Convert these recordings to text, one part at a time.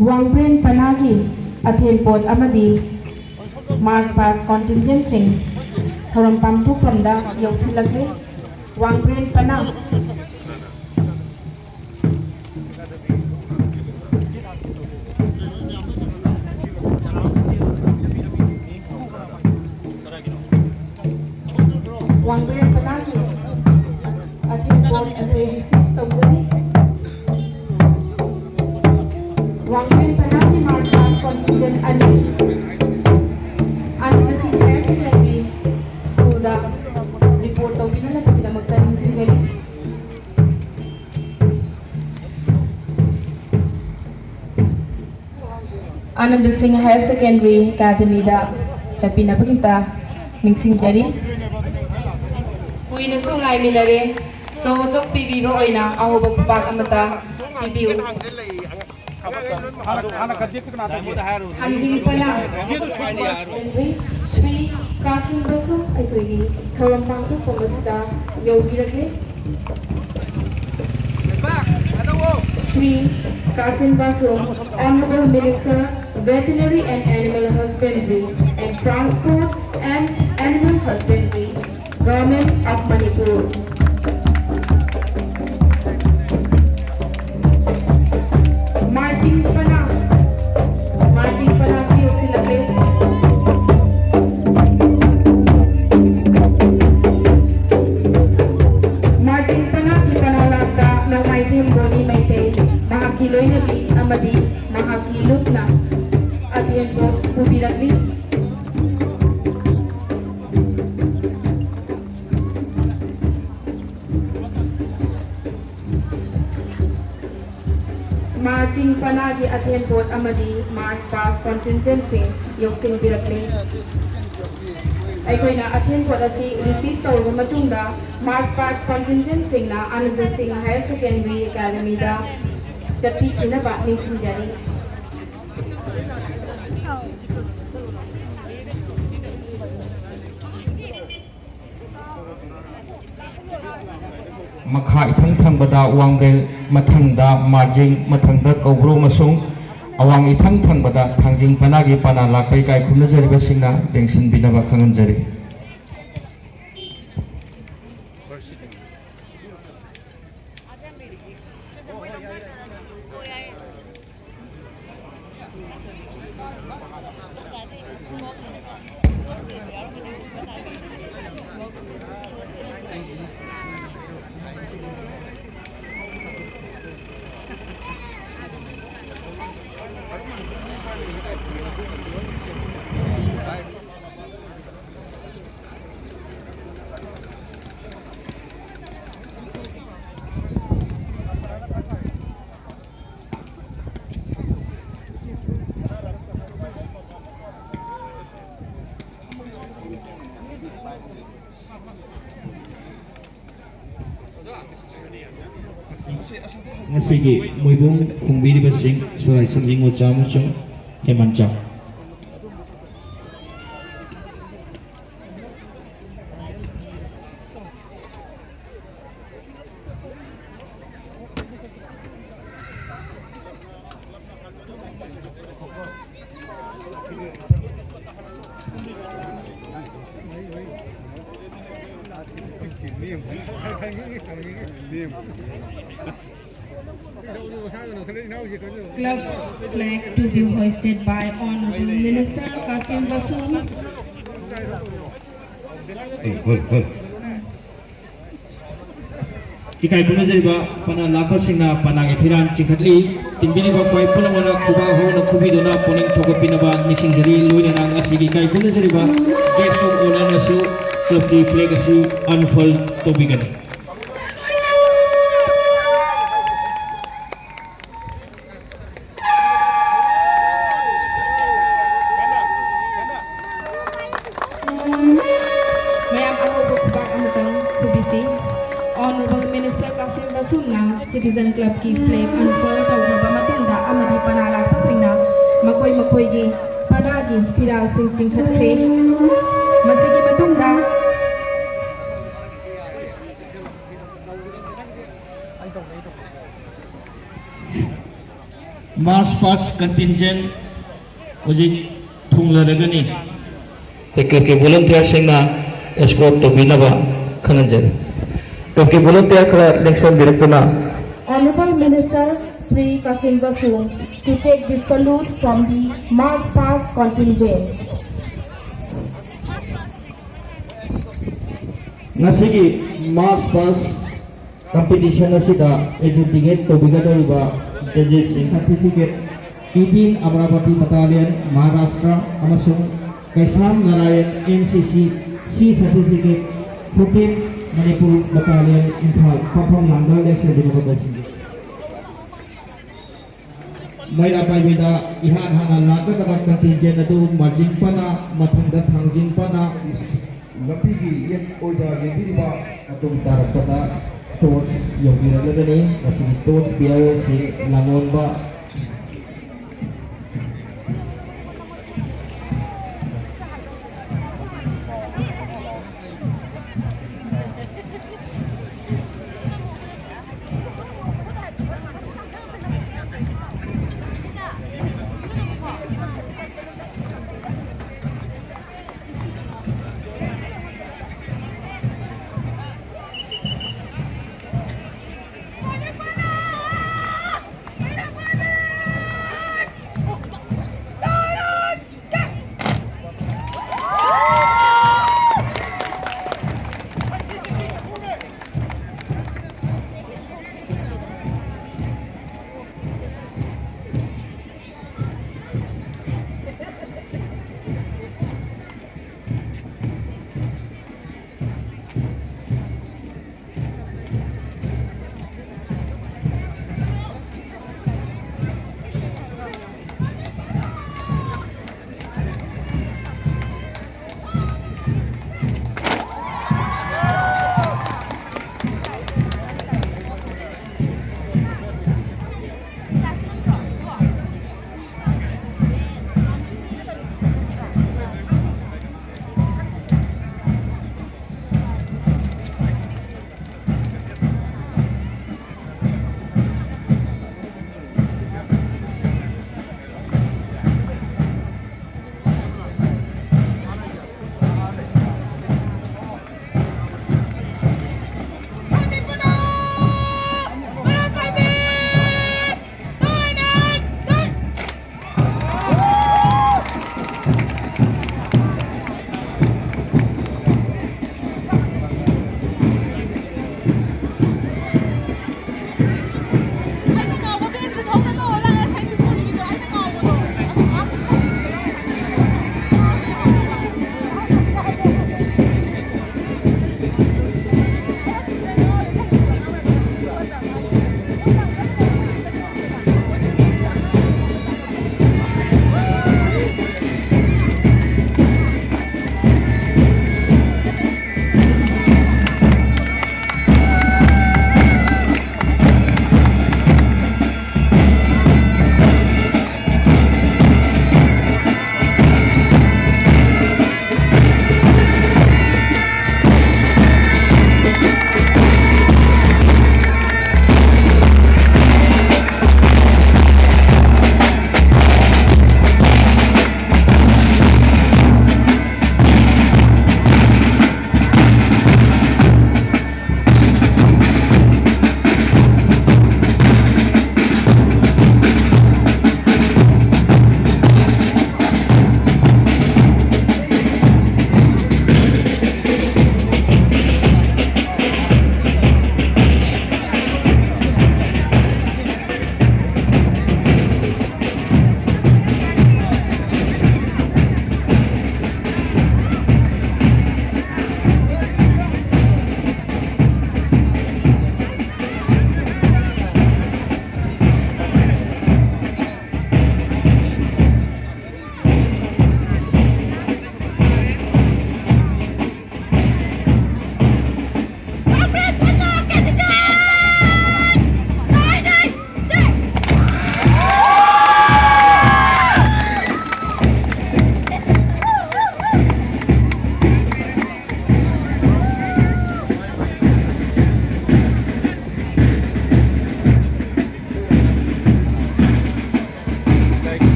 Wangpren Panagi Athen Port Amadi Mars Pass Contingent Sing Thoram Pampu Pamda Yausilagli Wangpren Panag Wangpren Panagi Athen Port Amadi Tawzani Wangpren Panagi Mars Pass Contingent Ali and the senior secretary to the report of Vinala Pidamakaran Sinjali. Anand Singh Higher Secondary Academy da Chapina Pakinta Mixing Jari. Kuina so ngai minare so so PB go oina ahoba pag amata PB Hanjing Pana Sri Kasim Basu Agree Karampangu Pomasta Yogi Rake Sri Kasim Basu Honorable Minister Veterinary and Animal Husbandry and Transport and Animal Husbandry Government of Manipur Martin Pana Siyo Silake Martin Pana ipanalagda ng maitim boni maite mahakiloy na di amadi mahakilot na at yan po pubiragli Martin Panagi Athen Port Amadi Mars Pass Contingent Sing Yoksing Birakli Aikoina Athen Port asi receive tawga matungda Mars Pass Contingent Sing na Anand Singh Higher Secondary Academy da Chatti Kinaba Ningsing Jari Makha ithang thangbada Wangrel mathangda Marjing mathangda Kaubro masung awang ithang thangbada Thangjing Panagi pana lakpai kai khumnajariba singna dengsin binaba khanganjari Ngasigi muibung khungbiri basing surai samjing ocha muchung hemancha Club flag to be hoisted by Honorable Minister Kasim Basu. Ikai khumnajariba pana lakpa singna panagi thiran chingkhatli tinbini ba koi pulamana khuba hona khubidona poning thokapinaba nisingjari loinana ngasigi kai khumnajariba guest of honor nasu club ki flag asu unfold tobigani Honorable Minister Kasim Basumna Citizen Club ki flag unfurl tawraba matungda amadi panala pasingna makoi gi panagi thiral sing chingkhatkre masigi matungda March Past Contingent Ojik Thunglaragani. Ke volunteer singna escort to binaba khananjari. Ke volunteer kala election direktuna. Honorable Minister Sri Kasim Basum to take this salute from the March Past contingent. Nasigi March Past competition asida adjudicate to bigadaiba judges certificate 18 Amravati Battalion Maharashtra amasung Kaisam Narayan NCC C certificate 14 Manipur Battalion Imphal Papham Langdal election dinabadasi may apay bida ihan hangal naga dapat contingent adu marjing pana mathangda thangjing pana lapigi yet oida yediba atum tarakata torch yogiralagani masih torch biar si langon ba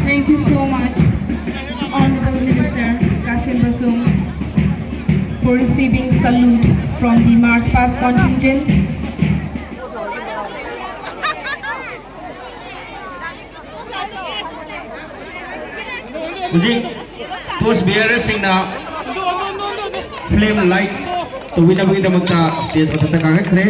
Thank you so much, Honorable Minister Kasim Basum, for receiving salute from the March Past contingents. Suji, post bearers singna flame light to winabagi na magta stage o tatakagat kre.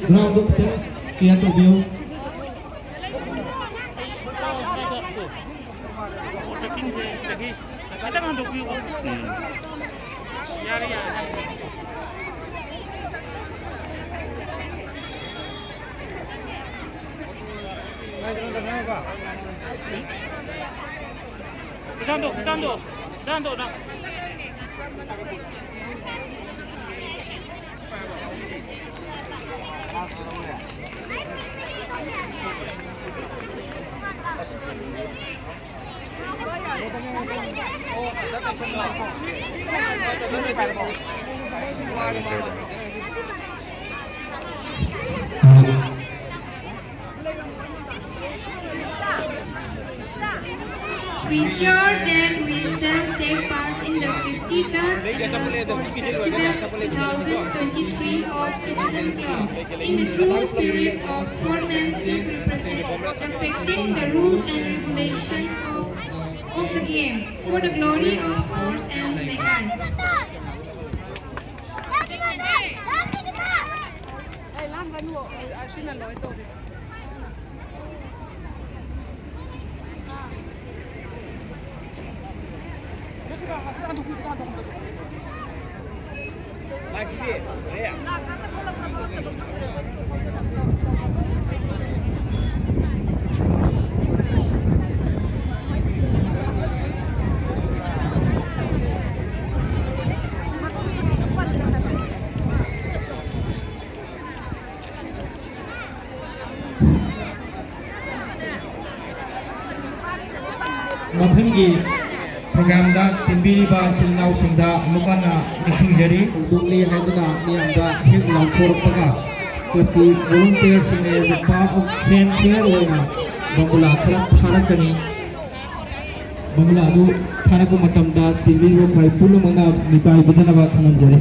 Round of kia to view. We sure that we shall take part in the 53rd Annual Sports Festival 2023 of Citizen Club in the true spirit of sportsmanship, respecting the rules and regulations of the game for the glory of sports and playground. Mathangi program da timbiriba silnau singda mukana mishingjari dungli haiduna miyamda hit launchor paga kati volunteer sine rupa of fanfare oina bangula khala tharakani bangula adu tharako matamda timbiriba khai pulumana mipai bidanaba thananjari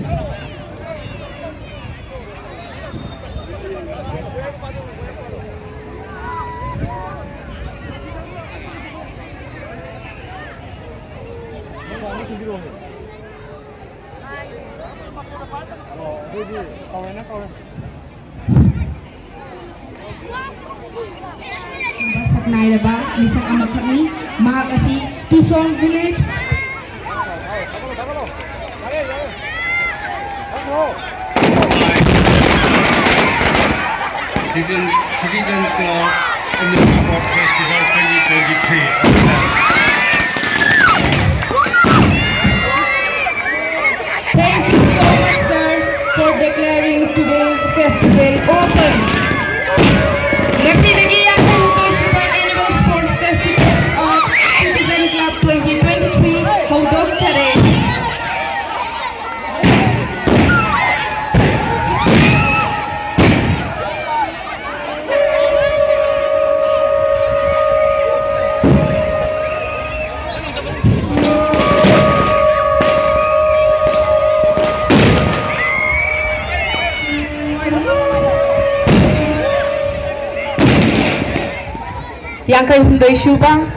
Basak nairaba misak amakhakni mahak asi Tucson village Citizenz Club Annual Sport Festival 2023. Thank you so much, sir, for declaring today's festival open. Nasidagi ang International Annual Sports Festival of Citizen Club 2023 Haudok Chare. Yang kay Shubang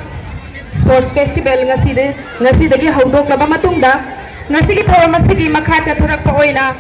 Sports Festival ngasidagi haudoklaba matungda ngasigi thawam asigi makha chatharakpa oina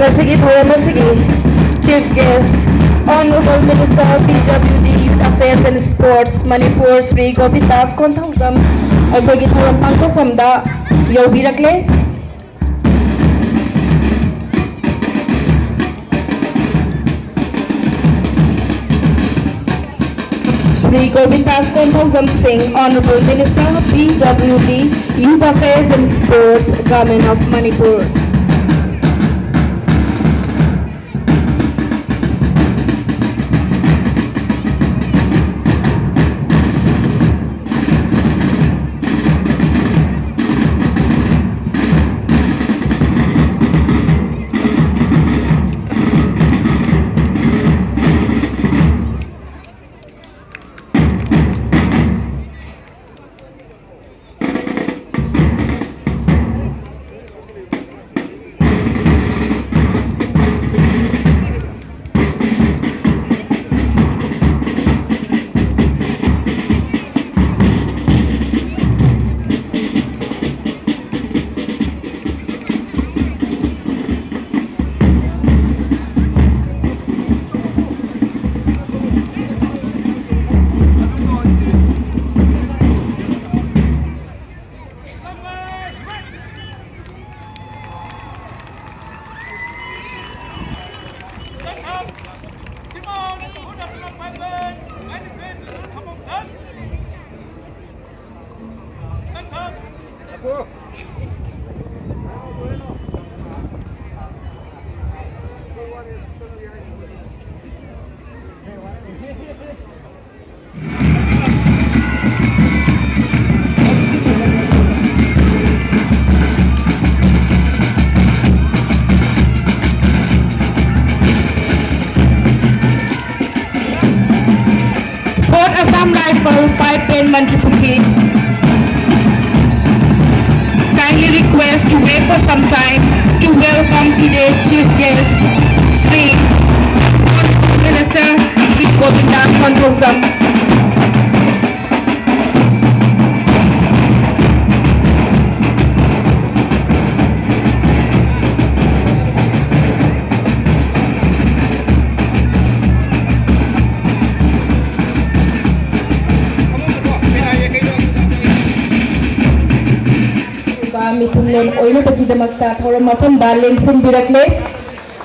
Masigi Thora Masigi, Chief Guest, Honorable Minister of PWD Youth Affairs and Sports, Manipur, Sri Govindas Konthausam, Aibagi Thoram Pangthokpamda Yaubirakle. Sri Govindas Konthausam Singh, Honorable Minister of PWD Youth Affairs and Sports, Government of Manipur. Kindly request to wait for some time to welcome today's chief guest, Sri Minister Sri Govindas Konthausam. Mitunglen oilo pagidamakta thoram mafamda lengsin birakle.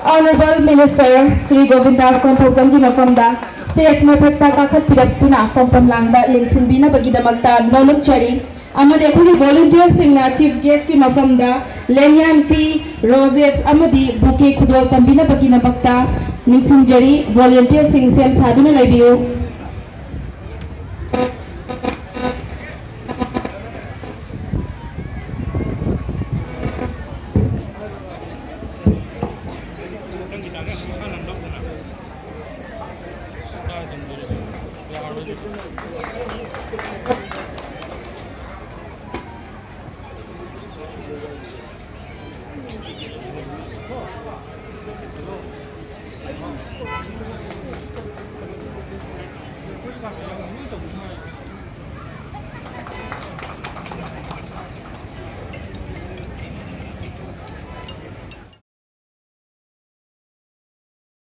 Honorable Minister Sri Govindas Konthausam ki mafamda stage mathakta kakhat piraktuna fomfam langda lengsin bina pagidamakta nonuk chari amadi akhoi volunteers singna chief guest ki mafamda lenyan fee roses amadi bouquet khudol tambina pagidamakta ningsin jari volunteers sing sem saduna laibiu.